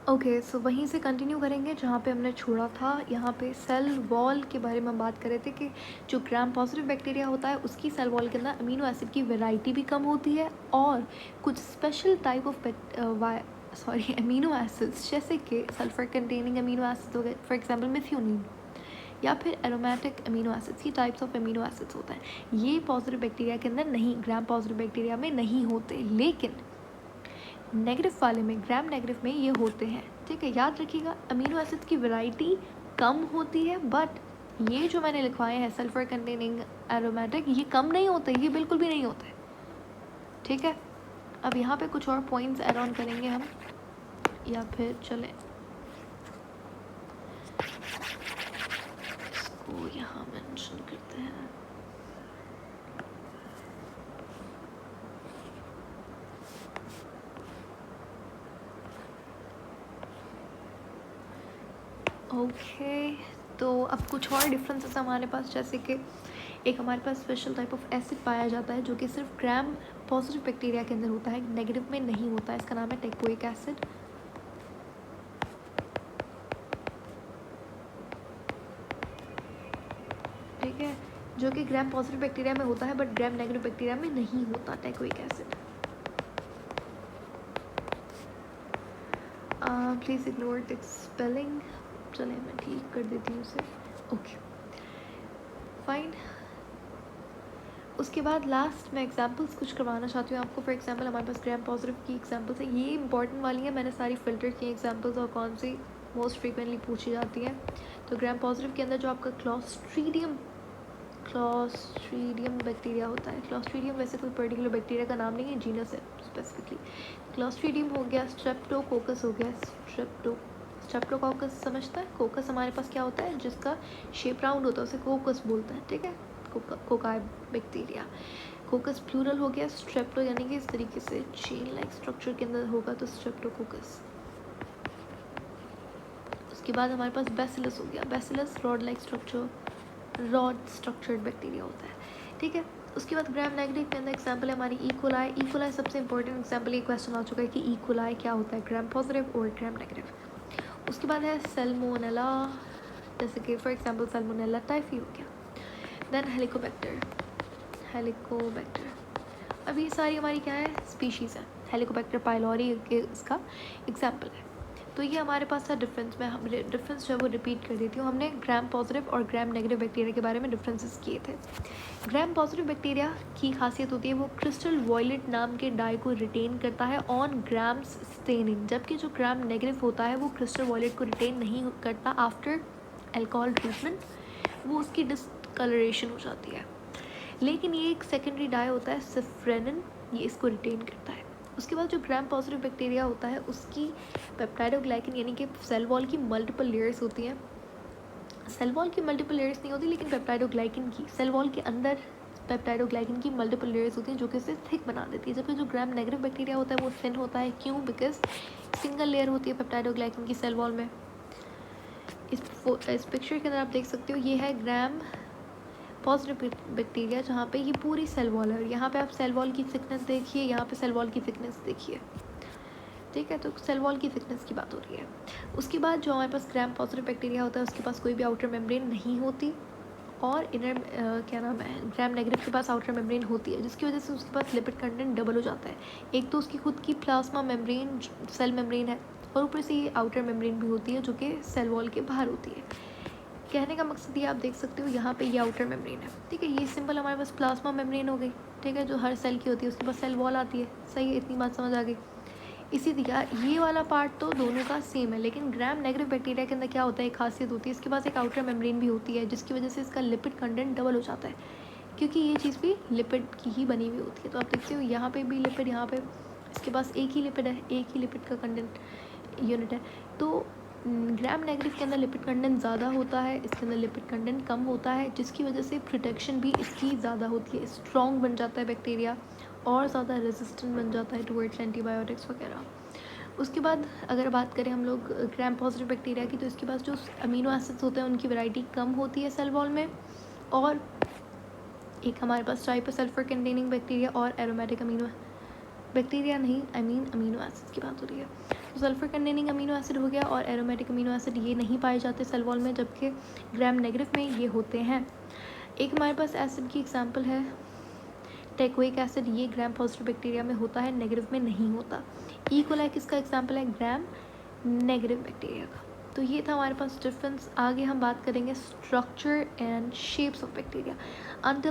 Okay, सो वहीं से continue करेंगे जहाँ पे हमने छोड़ा था। यहाँ पे सेल वॉल के बारे में हम बात कर रहे थे कि जो ग्राम पॉजिटिव बैक्टीरिया होता है उसकी सेल वॉल के अंदर अमीनो एसिड की वैरायटी भी कम होती है और कुछ special type of amino acids जैसे कि सल्फर कंटेनिंग अमीनो एसिड हो गए, फॉर एग्जांपल मिथ्योनिन, या फिर एरोमेटिक अमीनो एसिड्स, ये टाइप्स ऑफ अमीनो एसिड्स होते हैं। ये पॉजिटिव बैक्टीरिया के अंदर नहीं, ग्राम पॉजिटिव बैक्टीरिया में नहीं होते, लेकिन नेगेटिव वाले में, ग्राम नेगेटिव में ये होते हैं। ठीक है, याद रखिएगा अमीनो एसिड्स की वैरायटी कम होती है, बट ये जो मैंने लिखवाए हैं सल्फर कंटेनिंग एरोमेटिक, ये कम नहीं होते, ये बिल्कुल भी नहीं होते। ठीक है, अब यहाँ पे कुछ और पॉइंट्स ऐड ऑन करेंगे हम, या फिर चलें इसको यहाँ मेंशन करते हैं। ओके, तो अब कुछ और डिफरेंसेस हमारे पास, जैसे कि एक हमारे पास स्पेशल टाइप ऑफ एसिड पाया जाता है जो कि सिर्फ ग्राम पॉजिटिव बैक्टीरिया के अंदर होता है, नेगेटिव में नहीं होता है। इसका नाम है टेकोइक एसिड। ठीक है, जो कि ग्राम पॉजिटिव बैक्टीरिया में होता है बट ग्राम नेगेटिव बैक्टीरिया में नहीं होता teichoic acid. Please ignore the spelling. चले मैं ठीक कर देती हूँ उसे। Okay fine. उसके बाद लास्ट मैं एग्जांपल्स कुछ करवाना चाहती हूँ आपको। फॉर एग्जांपल हमारे पास ग्राम पॉजिटिव की एग्जांपल्स है, ये इंपॉर्टेंट वाली है, मैंने सारी फिल्टर की एग्जांपल्स और कौन सी मोस्ट फ्रीक्वेंटली पूछी जाती है। तो ग्राम पॉजिटिव के अंदर जो आपका क्लॉस्ट्रीडियम बैक्टीरिया होता है। क्लॉस्ट्रीडियम वैसे कोई पर्टिकुलर बैक्टीरिया का नाम नहीं है, जीनस है स्पेसिफिकली। क्लॉस्ट्रीडियम हो गया, स्ट्रेप्टोकोकस हो गया, स्ट्रेप्टोकोकस समझता है। कोकस हमारे पास क्या होता है, जिसका शेप राउंड होता है उसे कोकस बोलते हैं। ठीक है, कोकाई बैक्टीरिया। कोकस प्लूरल हो गया, स्ट्रेप्टो यानी कि इस तरीके से चेन लाइक स्ट्रक्चर के अंदर होगा तो स्ट्रेप्टोकोकस। उसके बाद हमारे पास बैसिलस हो गया, bacillus rod like structure, rod structured bacteria होता है। ठीक है, उसके बाद ग्राम नेगेटिव के अंदर एग्जाम्पल है हमारी इकोलाई। इकोलाई सबसे इंपॉर्टेंट एग्जाम्पल, ये क्वेश्चन आ चुका है कि इकोलाई क्या होता है, ग्राम पॉजिटिव और ग्राम नेगेटिव। उसके बाद है सैल्मोनेला, जैसे कि फॉर एग्जाम्पल सैल्मोनेला टाइफी हो गया। देन हेलिकोबैक्टर, अब ये सारी हमारी क्या है, स्पीशीज़ है। हेलिकोबैक्टर पाइलोरी इसका एग्जाम्पल है। तो ये हमारे पास था डिफरेंस। मैं डिफरेंस जो है वो रिपीट कर देती हूँ। हमने ग्राम पॉजिटिव और ग्राम नेगेटिव बैक्टीरिया के बारे में डिफरेंसेस किए थे। ग्राम पॉजिटिव बैक्टीरिया की खासियत होती है वो क्रिस्टल वॉयलेट नाम के डाई को रिटेन करता है ऑन ग्राम्स स्टेनिंग, जबकि जो ग्राम नेगेटिव होता है वो क्रिस्टल वॉयलेट को रिटेन नहीं करता। आफ्टर एल्कोहल ट्रीटमेंट वो उसकी डिसकलरेशन हो जाती है, लेकिन ये एक सेकेंडरी डाई होता है सिफ्रेनिन, ये इसको रिटेन करता है। उसके बाद जो ग्राम पॉजिटिव बैक्टीरिया होता है उसकी पेप्टाइडोग्लाइकन यानी कि सेल वॉल की मल्टीपल लेयर्स होती हैं। सेल वॉल की मल्टीपल लेयर्स नहीं होती, लेकिन पेप्टाइडोग्लाइकन की, सेल वॉल के अंदर पेप्टाइडोग्लाइकन की मल्टीपल लेयर्स होती हैं जो कि इसे थिक बना देती है। जबकि जो ग्राम नेगेटिव बैक्टीरिया होता है वो थिन होता है। क्यों? बिकॉज सिंगल लेयर होती है पेप्टाइडोग्लाइकन की सेल वॉल में। इस पिक्चर के अंदर आप देख सकते हो, ये है ग्राम पॉजिटिव बैक्टीरिया जहाँ पे ये पूरी सेल वॉल है, और यहाँ पे आप सेल वॉल की थिकनेस देखिए, यहाँ पे सेल वॉल की थिकनेस देखिए। ठीक है, तो सेल वॉल की थिकनेस की बात हो रही है। उसके बाद जो हमारे पास ग्राम पॉजिटिव बैक्टीरिया होता है उसके पास कोई भी आउटर मेम्ब्रेन नहीं होती, और इनर क्या नाम है, ग्राम नेगेटिव के पास आउटर मेम्ब्रेन होती है, जिसकी वजह से उसके पास लिपिड कंटेंट डबल हो जाता है। एक तो उसकी खुद की प्लाज्मा मेम्ब्रेन सेल मेम्ब्रेन है, और ऊपर से ये आउटर मेम्ब्रेन भी होती है जो कि सेल वॉल के बाहर होती है। कहने का मकसद ये आप देख सकते हो, यहाँ पे ये आउटर मेम्ब्रेन है। ठीक है, ये सिंपल हमारे पास प्लाज्मा मेम्ब्रेन हो गई। ठीक है, जो हर सेल की होती है, उसके पास सेल वॉल आती है। सही है, इतनी बात समझ आ गई। इसी तरह ये वाला पार्ट तो दोनों का सेम है, लेकिन ग्राम नेगेटिव बैक्टीरिया के अंदर क्या होता है, एक खासियत होती है, इसके पास एक आउटर मेम्ब्रेन भी होती है, जिसकी वजह से इसका लिपिड कंटेंट डबल हो जाता है, क्योंकि ये चीज़ भी लिपिड की ही बनी हुई होती है। तो आप देखते हो यहाँ पे भी लिपिड, यहाँ पे इसके पास एक ही लिपिड है, एक ही लिपिड का कंटेंट यूनिट है। तो ग्राम नेगेटिव के अंदर लिपिड कंटेंट ज़्यादा होता है, इसके अंदर लिपिड कंटेंट कम होता है, जिसकी वजह से प्रोटेक्शन भी इसकी ज़्यादा होती है। स्ट्रॉन्ग बन जाता है बैक्टीरिया, और ज़्यादा रेजिस्टेंट बन जाता है टुवर्ड्स एंटीबायोटिक्स वगैरह। उसके बाद अगर बात करें हम लोग ग्राम पॉजिटिव बैक्टीरिया की, तो इसके पास जो अमीनो एसिड्स होते हैं उनकी वैरायटी कम होती है सेल वॉल में, और एक हमारे पास टाइप है सल्फर कंटेनिंग बैक्टीरिया और एरोमेटिक अमीनो बैक्टीरिया नहीं, अमीनो एसिड्स की बात हो रही है। तो सल्फर कंटेनिंग अमीनो एसिड हो गया, और एरोमेटिक अमीनो एसिड ये नहीं पाए जाते सेल वॉल में, जबकि ग्राम नेगेटिव में ये होते हैं। एक हमारे पास एसिड की एग्जांपल है टेकोइक एसिड, ये ग्राम पॉजिटिव बैक्टीरिया में होता है, नेगेटिव में नहीं होता। ई कोलाई किसका एग्जांपल है? ग्राम नेगेटिव बैक्टीरिया का। तो ये था हमारे पास डिफरेंस। आगे हम बात करेंगे structure and shapes of bacteria. Until